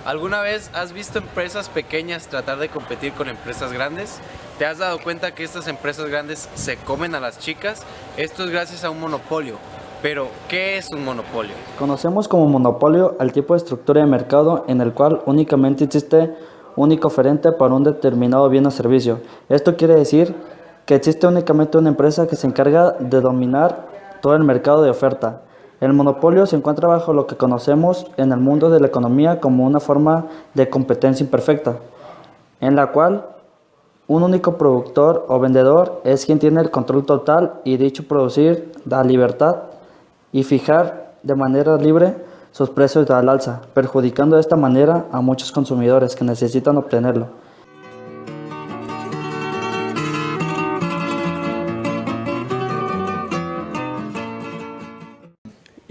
¿Alguna vez has visto empresas pequeñas tratar de competir con empresas grandes? ¿Te has dado cuenta que estas empresas grandes se comen a las chicas? Esto es gracias a un monopolio. Pero, ¿qué es un monopolio? Conocemos como monopolio al tipo de estructura de mercado en el cual únicamente existe un único oferente para un determinado bien o servicio. Esto quiere decir que existe únicamente una empresa que se encarga de dominar todo el mercado de oferta. El monopolio se encuentra bajo lo que conocemos en el mundo de la economía como una forma de competencia imperfecta, en la cual un único productor o vendedor es quien tiene el control total y dicho producir da libertad y fijar de manera libre sus precios al alza, perjudicando de esta manera a muchos consumidores que necesitan obtenerlo.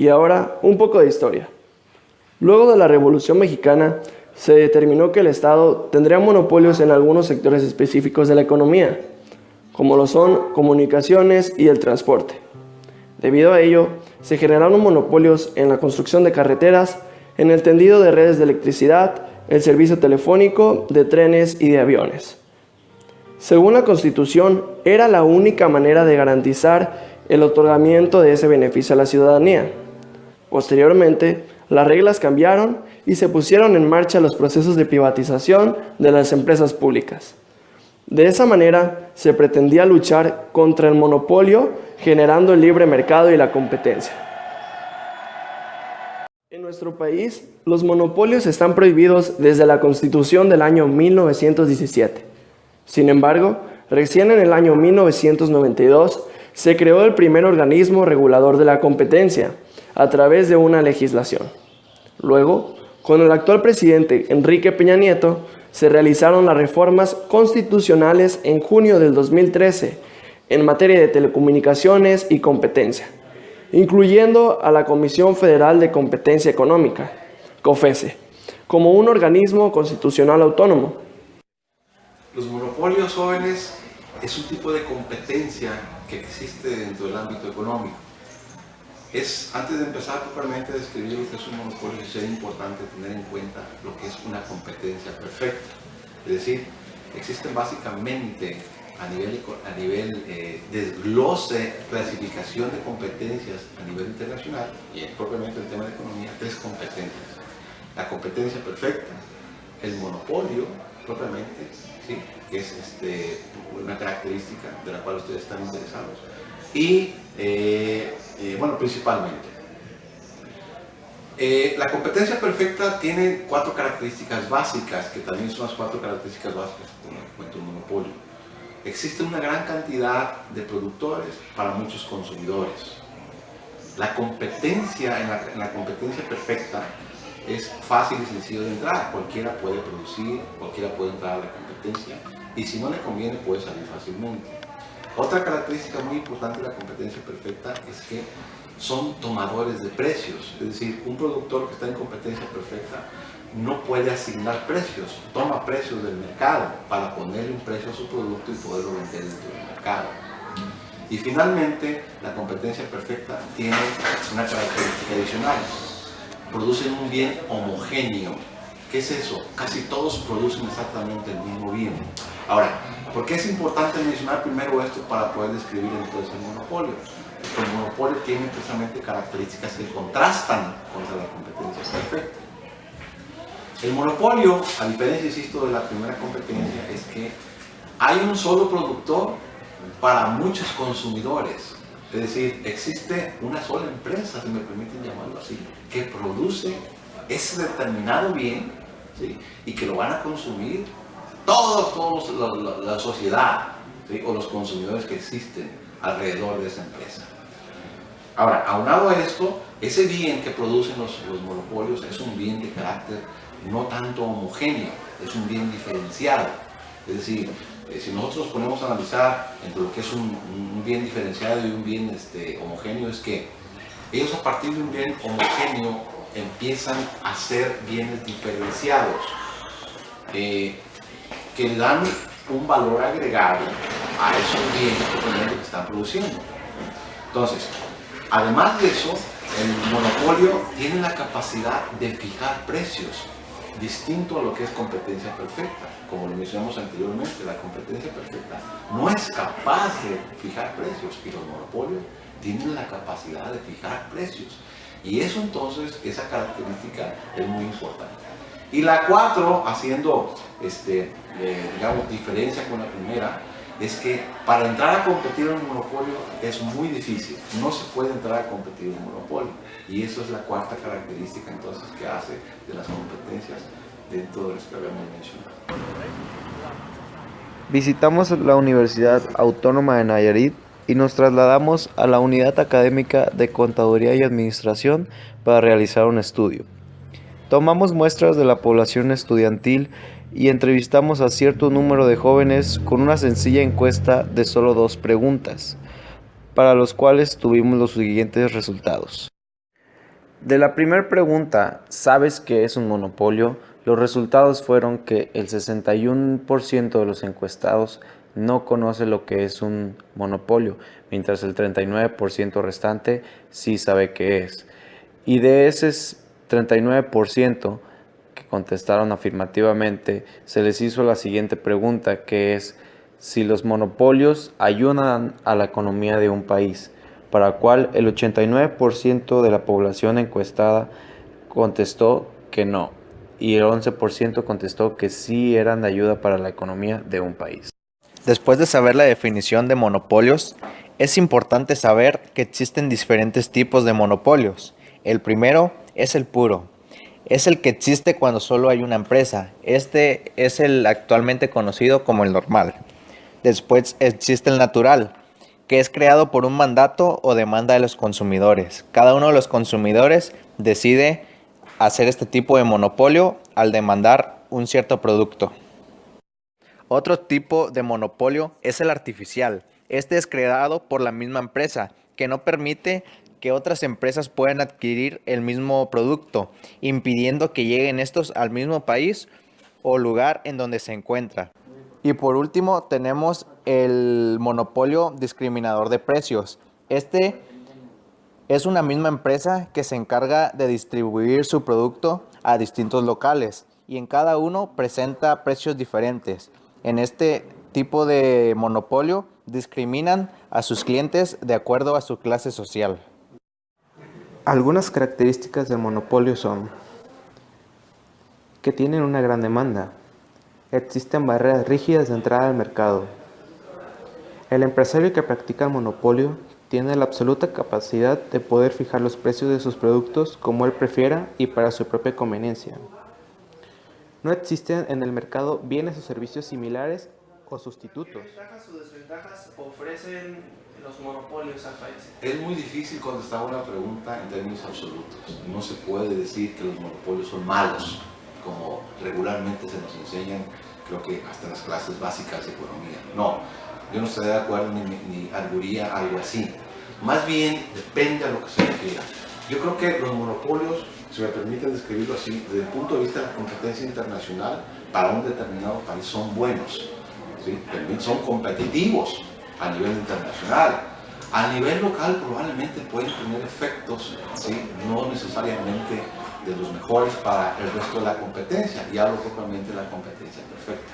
Y ahora, un poco de historia. Luego de la Revolución Mexicana, se determinó que el Estado tendría monopolios en algunos sectores específicos de la economía, como lo son comunicaciones y el transporte. Debido a ello, se generaron monopolios en la construcción de carreteras, en el tendido de redes de electricidad, el servicio telefónico, de trenes y de aviones. Según la Constitución, era la única manera de garantizar el otorgamiento de ese beneficio a la ciudadanía. Posteriormente, las reglas cambiaron y se pusieron en marcha los procesos de privatización de las empresas públicas. De esa manera, se pretendía luchar contra el monopolio, generando el libre mercado y la competencia. En nuestro país, los monopolios están prohibidos desde la Constitución del año 1917. Sin embargo, recién en el año 1992 se creó el primer organismo regulador de la competencia, a través de una legislación. Luego, con el actual presidente Enrique Peña Nieto, se realizaron las reformas constitucionales en junio del 2013 en materia de telecomunicaciones y competencia, incluyendo a la Comisión Federal de Competencia Económica, COFECE, como un organismo constitucional autónomo. Los monopolios jóvenes es un tipo de competencia que existe dentro del ámbito económico. Antes de empezar propiamente a describir lo que es un monopolio, es importante tener en cuenta lo que es una competencia perfecta. Es decir, existen básicamente a nivel desglose, clasificación de competencias a nivel internacional y propiamente el tema de economía, tres competencias. La competencia perfecta, el monopolio propiamente, ¿sí? Que es una característica de la cual ustedes están interesados. Y principalmente. La competencia perfecta tiene cuatro características básicas, que también son las cuatro características básicas como cuento un monopolio. Existe una gran cantidad de productores para muchos consumidores. La competencia, en la competencia perfecta, es fácil y sencillo de entrar. Cualquiera puede producir, cualquiera puede entrar a la competencia, y si no le conviene puede salir fácilmente. Otra característica muy importante de la competencia perfecta es que son tomadores de precios, es decir, un productor que está en competencia perfecta no puede asignar precios, toma precios del mercado para ponerle un precio a su producto y poderlo vender dentro del mercado. Y finalmente, la competencia perfecta tiene una característica adicional, producen un bien homogéneo. ¿Qué es eso? Casi todos producen exactamente el mismo bien. Ahora, ¿por qué es importante mencionar primero esto para poder describir entonces el monopolio? Porque el monopolio tiene precisamente características que contrastan contra la competencia perfecta. El monopolio, a diferencia, insisto, de la primera competencia, es que hay un solo productor para muchos consumidores. Es decir, existe una sola empresa, si me permiten llamarlo así, que produce ese determinado bien, ¿sí? Y que lo van a consumir todos la sociedad, ¿sí? O los consumidores que existen alrededor de esa empresa. Ahora, aunado a esto, ese bien que producen los monopolios es un bien de carácter no tanto homogéneo, es un bien diferenciado. Es decir, si nosotros nos ponemos a analizar entre lo que es un bien diferenciado y un bien homogéneo, es que ellos a partir de un bien homogéneo empiezan a ser bienes diferenciados que le dan un valor agregado a esos bienes que están produciendo. Entonces, además de eso, el monopolio tiene la capacidad de fijar precios. distinto a lo que es competencia perfecta. Como lo mencionamos anteriormente, la competencia perfecta no es capaz de fijar precios y los monopolios tienen la capacidad de fijar precios. Y eso entonces, esa característica es muy importante. Y la 4, haciendo digamos, diferencia con la primera, es que para entrar a competir en un monopolio es muy difícil. No se puede entrar a competir en un monopolio. Y eso es la 4ª característica entonces que hace de las competencias dentro de las que habíamos mencionado. Visitamos la Universidad Autónoma de Nayarit y nos trasladamos a la Unidad Académica de Contaduría y Administración para realizar un estudio. Tomamos muestras de la población estudiantil y entrevistamos a cierto número de jóvenes con una sencilla encuesta de solo 2 preguntas, para los cuales tuvimos los siguientes resultados. De la primera pregunta, ¿sabes qué es un monopolio? Los resultados fueron que el 61% de los encuestados no conoce lo que es un monopolio, mientras el 39% restante sí sabe qué es. Y de ese 39% que contestaron afirmativamente, se les hizo la siguiente pregunta, que es si los monopolios ayudan a la economía de un país, para la cual el 89% de la población encuestada contestó que no, y el 11% contestó que sí eran de ayuda para la economía de un país. Después de saber la definición de monopolios, es importante saber que existen diferentes tipos de monopolios. El primero es el puro. Es el que existe cuando solo hay una empresa. Este es el actualmente conocido como el normal. Después existe el natural, que es creado por un mandato o demanda de los consumidores. Cada uno de los consumidores decide hacer este tipo de monopolio al demandar un cierto producto. Otro tipo de monopolio es el artificial. Este es creado por la misma empresa, que no permite que otras empresas puedan adquirir el mismo producto, impidiendo que lleguen estos al mismo país o lugar en donde se encuentra. Y por último tenemos el monopolio discriminador de precios. Este es una misma empresa que se encarga de distribuir su producto a distintos locales y en cada uno presenta precios diferentes. En este tipo de monopolio discriminan a sus clientes de acuerdo a su clase social. Algunas características del monopolio son que tienen una gran demanda. Existen barreras rígidas de entrada al mercado. El empresario que practica el monopolio tiene la absoluta capacidad de poder fijar los precios de sus productos como él prefiera y para su propia conveniencia. No existen en el mercado bienes o servicios similares o sustitutos. ¿Qué ventajas o desventajas ofrecen los monopolios al país? Es muy difícil contestar una pregunta en términos absolutos. No se puede decir que los monopolios son malos, como regularmente se nos enseñan, creo que hasta en las clases básicas de economía. No, yo no estoy de acuerdo ni arguiría algo así. Más bien depende a lo que se refiera. Yo creo que los monopolios, si me permiten describirlo así, desde el punto de vista de la competencia internacional, para un determinado país son buenos, ¿sí? También son competitivos a nivel internacional. A nivel local probablemente pueden tener efectos, ¿sí? No necesariamente de los mejores para el resto de la competencia, y hablo propiamente de la competencia perfecta.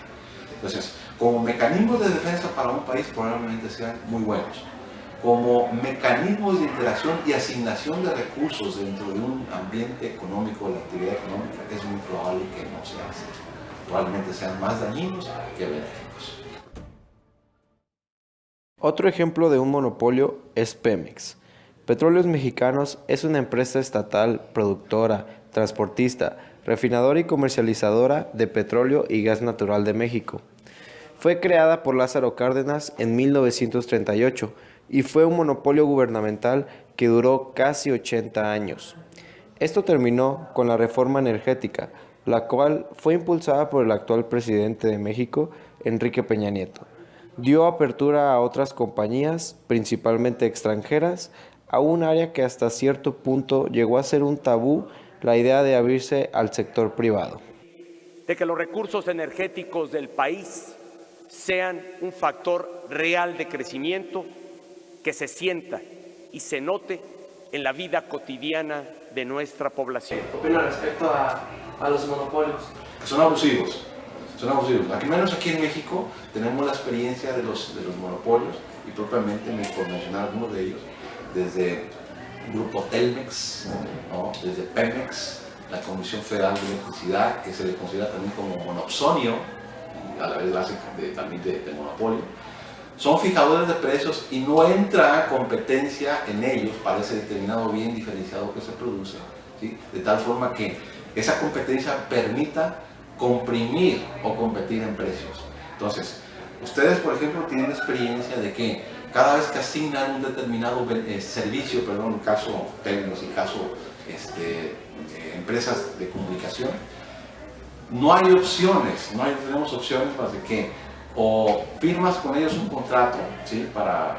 Entonces, como mecanismos de defensa para un país probablemente sean muy buenos. Como mecanismos de interacción y asignación de recursos dentro de un ambiente económico, de la actividad económica, es muy probable que no se hagan. Probablemente sean más dañinos que benéficos. Otro ejemplo de un monopolio es Pemex. Petróleos Mexicanos es una empresa estatal productora, transportista, refinadora y comercializadora de petróleo y gas natural de México. Fue creada por Lázaro Cárdenas en 1938 y fue un monopolio gubernamental que duró casi 80 años. Esto terminó con la reforma energética, la cual fue impulsada por el actual presidente de México, Enrique Peña Nieto. Dio apertura a otras compañías, principalmente extranjeras, a un área que hasta cierto punto llegó a ser un tabú, la idea de abrirse al sector privado. De que los recursos energéticos del país sean un factor real de crecimiento que se sienta y se note en la vida cotidiana de nuestra población. ¿Qué opina respecto a a los monopolios? Que son abusivos. Son abusivos. Al menos aquí en México tenemos la experiencia de los monopolios y propiamente por mencionar algunos de ellos, desde Grupo Telmex, ¿no? Desde Pemex, la Comisión Federal de Electricidad, que se le considera también como monopsonio, y a la vez base también de monopolio. Son fijadores de precios y no entra competencia en ellos para ese determinado bien diferenciado que se produce, ¿sí? De tal forma que esa competencia permita comprimir o competir en precios. Entonces, ustedes, por ejemplo, tienen experiencia de que cada vez que asignan un determinado servicio, en el caso Telmex, en el caso empresas de comunicación, no hay opciones, tenemos opciones más de que o firmas con ellos un contrato, ¿sí? Para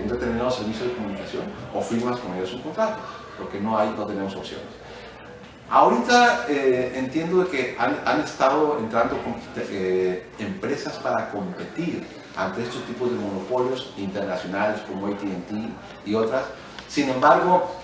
un determinado servicio de comunicación, o firmas con ellos un contrato, porque no tenemos opciones. Ahorita entiendo de que han estado entrando empresas para competir ante estos tipos de monopolios internacionales como AT&T y otras. Sin embargo,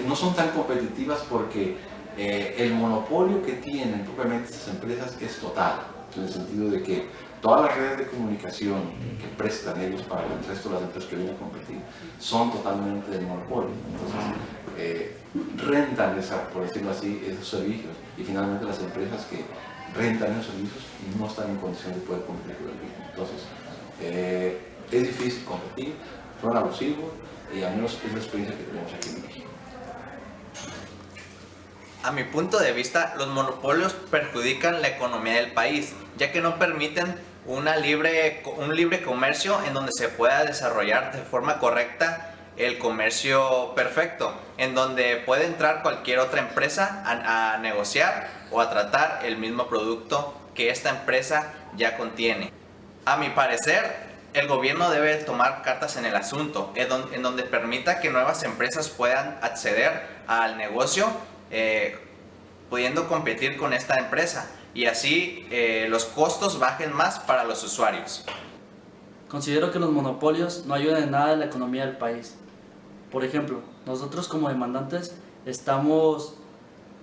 no son tan competitivas porque el monopolio que tienen propiamente estas empresas es total, en el sentido de que todas las redes de comunicación que prestan ellos para el resto de las empresas que vienen a competir son totalmente del monopolio. Entonces, rentan, por decirlo así, esos servicios, y finalmente las empresas que rentan esos servicios no están en condición de poder competir con el mismo. Entonces, es difícil competir, son abusivos, y al menos es la experiencia que tenemos aquí en México. A mi punto de vista, los monopolios perjudican la economía del país, ya que no permiten un libre comercio en donde se pueda desarrollar de forma correcta el comercio perfecto, en donde puede entrar cualquier otra empresa a negociar o a tratar el mismo producto que esta empresa ya contiene. A mi parecer, el gobierno debe tomar cartas en el asunto, en donde permita que nuevas empresas puedan acceder al negocio, pudiendo competir con esta empresa, y así los costos bajen más para los usuarios. Considero que los monopolios no ayudan en nada en la economía del país. Por ejemplo, nosotros como demandantes estamos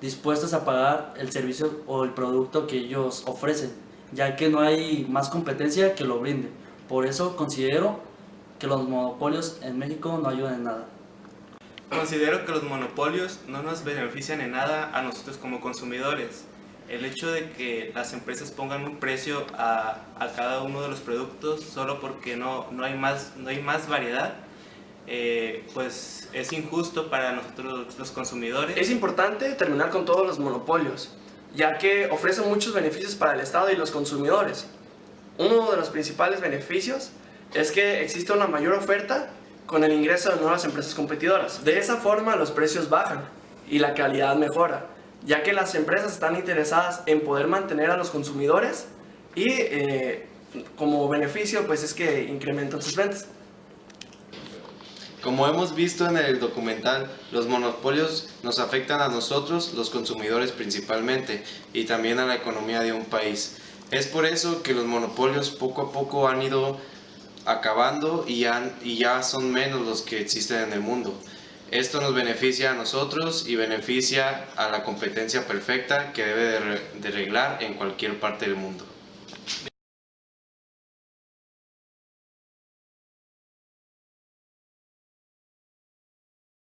dispuestos a pagar el servicio o el producto que ellos ofrecen, ya que no hay más competencia que lo brinde. Por eso considero que los monopolios en México no ayudan en nada. Considero que los monopolios no nos benefician en nada a nosotros como consumidores. El hecho de que las empresas pongan un precio a cada uno de los productos solo porque no hay más variedad, pues es injusto para nosotros los consumidores. Es importante terminar con todos los monopolios, ya que ofrecen muchos beneficios para el Estado y los consumidores. Uno de los principales beneficios es que existe una mayor oferta con el ingreso de nuevas empresas competidoras. De esa forma los precios bajan y la calidad mejora, ya que las empresas están interesadas en poder mantener a los consumidores y como beneficio pues es que incrementan sus ventas. Como hemos visto en el documental, los monopolios nos afectan a nosotros, los consumidores principalmente, y también a la economía de un país. Es por eso que los monopolios poco a poco han ido acabando y ya son menos los que existen en el mundo. Esto nos beneficia a nosotros y beneficia a la competencia perfecta que debe de reglar en cualquier parte del mundo.